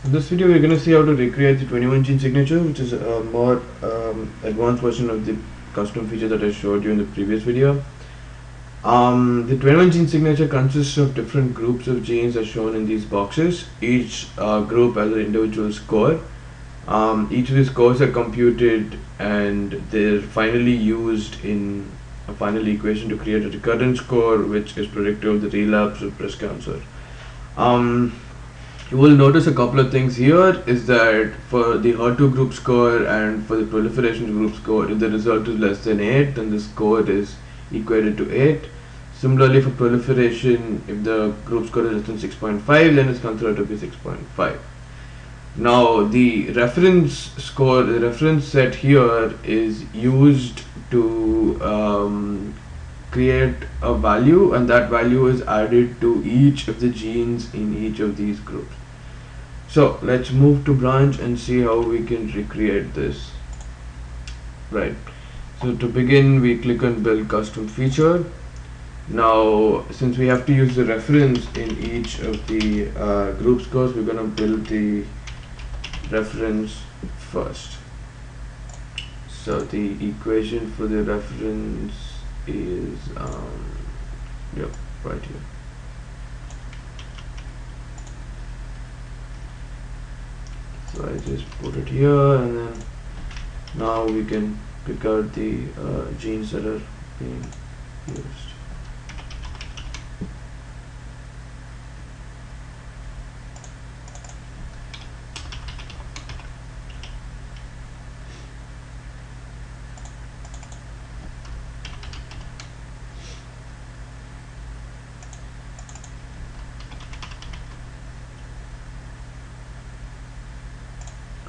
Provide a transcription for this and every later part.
In this video, we're going to see how to recreate the 21 gene signature, which is a more advanced version of the custom feature that I showed you in the previous video. The 21 gene signature consists of different groups of genes as shown in these boxes. Each group has an individual score. Each of these scores are computed and they're finally used in a final equation to create a recurrent score which is predictive of the relapse of breast cancer. You will notice a couple of things here is that for the HER2 group score and for the proliferation group score, if the result is less than 8, then the score is equated to 8. Similarly, for proliferation, if the group score is less than 6.5, then it's considered to be 6.5. Now, the reference score, the reference set here is used to create a value, and that value is added to each of the genes in each of these groups. So let's move to branch and see how we can recreate this. Right, so to begin, we click on build custom feature. Now, since we have to use the reference in each of the group scores, we're going to build the reference first. So the equation for the reference is right here. So I just put it here, and then now we can pick out the genes that are being used.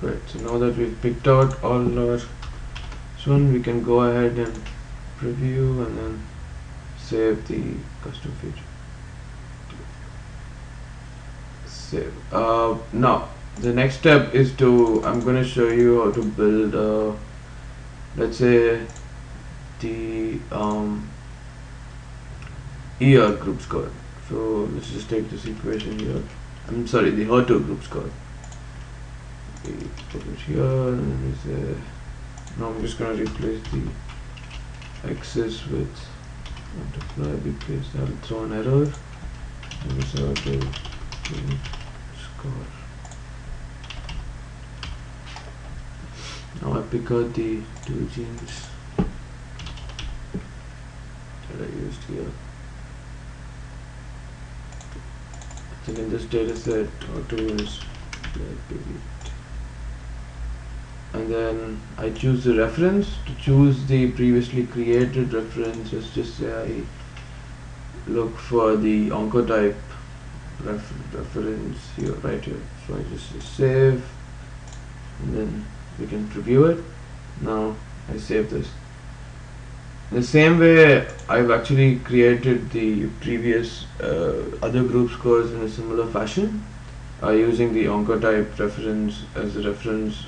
Great, so now that we've picked out all our one, we can go ahead and preview and then save the custom feature. Save. Now the next step is I'm going to show you how to build let's say the ER group score. So let's just take this equation here. I'm sorry, the HER2 group score. We put it here, and now I'm just going to replace the axis with multiply because that will throw an error. And this HER2 score. Now I pick out the two genes that I used here. I think in this data set, HER2 is and then I choose the reference. To choose the previously created reference, let's just say I look for the oncotype reference here, right here. So I just say save, and then we can preview it. Now I save this. In the same way, I've actually created the previous other group scores in a similar fashion. Using the oncotype reference as a reference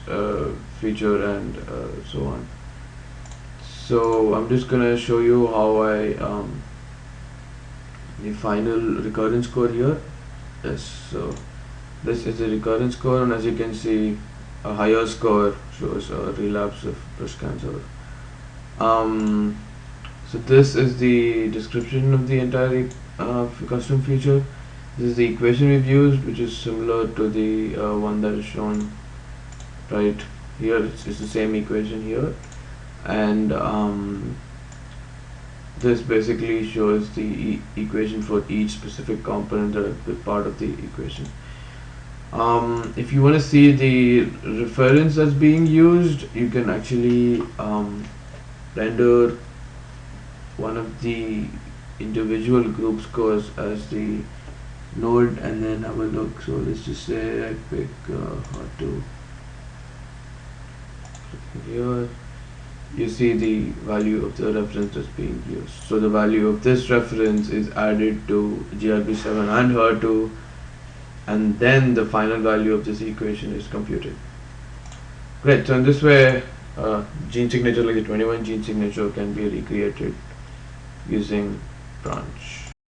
feature and so on. So I'm just gonna show you how I the final recurrence score here. Yes, so this is the recurrence score, and as you can see, a higher score shows a relapse of breast cancer. So this is the description of the entire custom feature. This is the equation we've used, which is similar to the one that is shown right here. It's the same equation here, and this basically shows the equation for each specific component that is part of the equation. If you want to see the reference that's being used, you can actually render one of the individual group scores as the node and then have a look. So let's just say I pick HER2 here. You see the value of the reference that's being used. So the value of this reference is added to GRB7 and HER2, and then the final value of this equation is computed. Great, so in this way gene signature like the 21 gene signature can be recreated using branch.